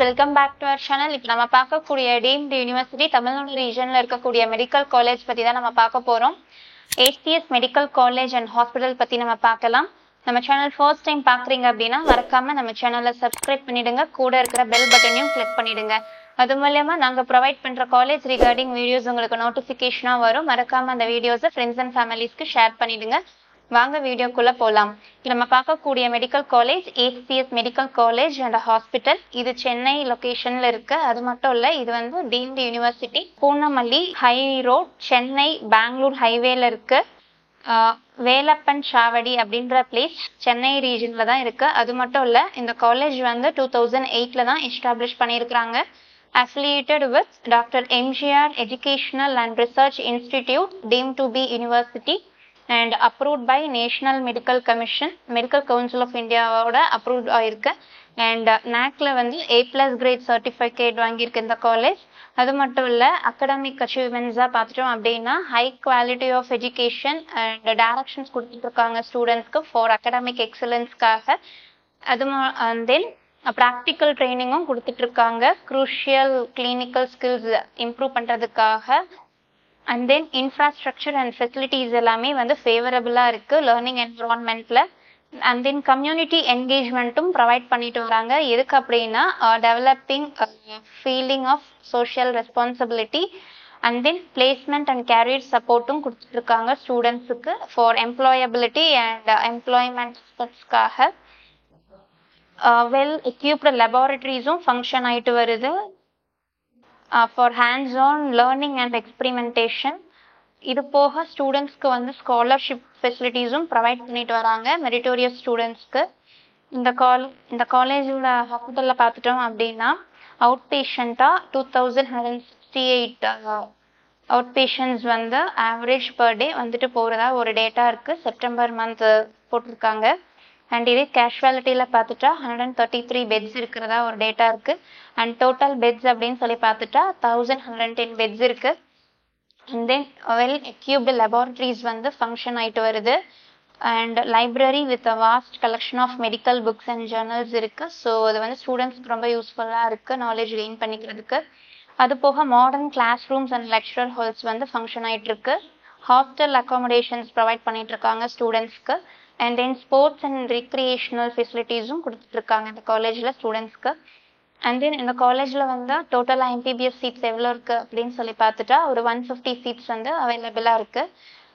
Welcome back to our channel. இப்போ நம்ம பார்க்கக்கூடிய டீம்டு யூனிவர்சிட்டி தமிழ்நாடு ரீஜனில் இருக்கக்கூடிய மெடிக்கல் காலேஜ் பற்றி தான் நம்ம பார்க்க போகிறோம். HCS medical college and hospital பற்றி நம்ம பார்க்கலாம். நம்ம சேனல் ஃபர்ஸ்ட் டைம் பார்க்குறீங்க அப்படின்னா மறக்காமல் நம்ம சேனலை சப்ஸ்கிரைப் பண்ணிவிடுங்க. கூட இருக்கிற பெல் பட்டனையும் கிளிக் பண்ணிவிடுங்க. அது மூலமா நாங்கள் ப்ரொவைட் பண்ணுற காலேஜ் ரிகார்டிங் வீடியோஸ் உங்களுக்கு நோட்டிஃபிகேஷனாக வரும். மறக்காமல் அந்த வீடியோஸை ஃப்ரெண்ட்ஸ் அண்ட் ஃபேமிலிஸ்க்கு ஷேர் பண்ணிவிடுங்க. வாங்க வீடியோக்குள்ள போலாம். நம்ம பார்க்கக்கூடிய medical college HCS medical college and hospital. இது சென்னை லொகேஷன்ல இருக்கு. அது மட்டும் இல்ல, இது வந்து deemed university Poonamallee high road Chennai Bengaluru ஹைவேல இருக்கு. வேலப்பன் சாவடி அப்படின்ற பிளேஸ் சென்னை ரீஜன்ல தான் இருக்கு. அது மட்டும் இல்ல, இந்த காலேஜ் வந்து 2008ல தான் எஸ்டாப்ளிஷ் பண்ணியிருக்கிறாங்க. affiliated with Dr. MGR Educational and Research Institute deemed to be university and approved by National Medical Commission, Medical Council of India ஓட approved ஆயிருக்கு. and NACல வந்து A+ grade certificate வாங்கியிருக்கு இந்த காலேஜ். அது மட்டும் இல்லை, அகடமிக் அச்சீவ்மெண்ட்ஸாக பார்த்துட்டோம் அப்படின்னா high quality of education and directions கொடுத்துட்ருக்காங்க ஸ்டூடெண்ட்ஸ்க்கு ஃபார் அகடமிக் எக்ஸலன்ஸ்க்காக. அது தென் ப்ராக்டிக்கல் ட்ரைனிங்கும் கொடுத்துட்ருக்காங்க க்ரூஷியல் கிளினிக்கல் ஸ்கில்ஸ் இம்ப்ரூவ் பண்ணுறதுக்காக. And then infrastructure and facilities எல்லாமே வந்து ஃபேவரபுளாக இருக்குது லேர்னிங் என்விரான்மெண்ட்டில். அண்ட் தென் கம்யூனிட்டி என்கேஜ்மெண்ட்டும் ப்ரொவைட் பண்ணிட்டு வராங்க. எதுக்கு அப்படின்னா developing feeling of social responsibility. And then placement and career சப்போர்ட்டும் கொடுத்துட்ருக்காங்க ஸ்டூடெண்ட்ஸுக்கு ஃபார் எம்ப்ளாயபிலிட்டி அண்ட் எம்ப்ளாய்மெண்ட் எக்ஸ்பர்ட்ஸ்க்காக. வெல் எக்யூப்டு லெபார்டரிஸும் ஃபங்க்ஷன் ஆகிட்டு வருது for hands on learning and experimentation. இது போக ஸ்டூடெண்ட்ஸ்க்கு வந்து ஸ்காலர்ஷிப் ஃபெசிலிட்டிஸும் ப்ரொவைட் பண்ணிட்டு வராங்க மெரிட்டோரியஸ் ஸ்டூடெண்ட்ஸ்க்கு. இந்த காலேஜோட ஹாஸ்பிட்டலில் பார்த்துட்டோம் அப்படின்னா அவுட் பேஷண்ட்டாக 2168 அவுட் பேஷண்ட்ஸ் வந்து ஆவரேஜ் பர் டே வந்துட்டு போகிறதா ஒரு டேட்டா இருக்குது. செப்டம்பர் மந்த் போட்டிருக்காங்க. அண்ட் இதே கேஷுவாலிட்டியில் பார்த்துட்டா 133 பெட்ஸ் இருக்கிறதா ஒரு டேட்டா இருக்குது. அண்ட் டோட்டல் பெட்ஸ் அப்படின்னு சொல்லி பார்த்துட்டா 1110 பெட்ஸ் இருக்குது. And then well equipped laboratories வந்து ஃபங்க்ஷன் ஆகிட்டு வருது. And library with a vast collection of medical books and journals இருக்குது. ஸோ அது வந்து ஸ்டூடெண்ட்ஸ்க்கு ரொம்ப யூஸ்ஃபுல்லாக இருக்குது நாலேஜ் கெயின் பண்ணிக்கிறதுக்கு. அது போக modern classrooms and lecture halls வந்து ஃபங்க்ஷன் ஆகிட்டு இருக்கு. ஹாஸ்டல் அக்காமடேஷன்ஸ் ப்ரொவைட் பண்ணிட்டு இருக்காங்க ஸ்டூடெண்ட்ஸ்க்கு. And then sports and recreational ஃபெசிலிட்டிஸும் கொடுத்துட்ருக்காங்க இந்த காலேஜில் ஸ்டூடெண்ட்ஸ்க்கு. அண்ட் தென் இந்த காலேஜில் வந்து டோட்டலாக MPBS சீட்ஸ் எவ்வளோ இருக்குது அப்படின்னு சொல்லி பார்த்துட்டா ஒரு 150 சீட்ஸ் வந்து அவைலபிளாக இருக்குது.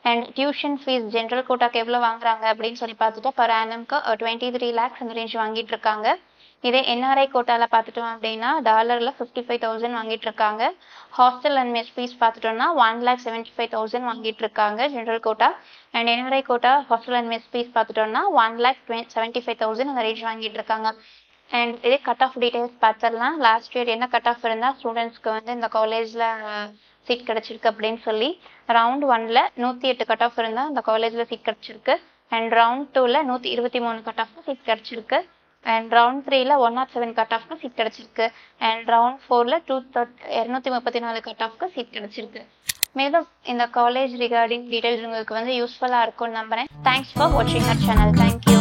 அண்ட் டியூஷன் ஃபீஸ் ஜென்ரல் கோட்டாக்கு எவ்வளோ வாங்குறாங்க அப்படின்னு சொல்லி பார்த்துட்டா பர் ஆனம்க்கு 23 lakhs அந்த ரேஞ்ச் வாங்கிட்டு இருக்காங்க. இதே NRI கோட்டாவில் பார்த்துட்டோம் அப்படின்னா டாலரில் 55,000 வாங்கிட்டு இருக்காங்க. ஹாஸ்டல் அண்ட் மெஸ் ஃபீஸ் பார்த்துட்டோம்னா 1,75,000 வாங்கிட்டு இருக்காங்க general quota. And NRI quota hostel and mess fees பார்த்துட்டோம்னா 1,75,000 அந்த ரேஞ்ச் வாங்கிட்டு இருக்காங்க. அண்ட் இதே கட் ஆஃப் டீடைல்ஸ் பார்த்துடலாம். லாஸ்ட் இயர் என்ன கட் ஆஃப் இருந்தால் ஸ்டூடெண்ட்ஸ்க்கு வந்து இந்த காலேஜில் சீட் கிடச்சிருக்கு அப்படின்னு சொல்லி ரவுண்ட் 1ல் 108 கட் ஆஃப் இருந்தால் இந்த காலேஜில் சீட் கிடச்சிருக்கு. அண்ட் ரவுண்ட் 2ல் 123 கட் ஆஃப் சீட் கிடச்சிருக்கு. அண்ட் ரவுண்ட் 3ல் 107 கட் ஆஃப்க்கு சீட் கிடச்சிருக்கு. அண்ட் ரவுண்ட் 4ல் 234 கட் ஆஃப்க்கு சீட் கிடச்சிருக்கு. மேலும் இந்த காலேஜ் ரிகார்டிங் டீடைல்ஸ் உங்களுக்கு வந்து யூஸ்ஃபுல்லாக இருக்கும்னு நம்புகிறேன். தேங்க்ஸ் ஃபார் வாட்சிங் அவர் சேனல். தேங்க்யூ.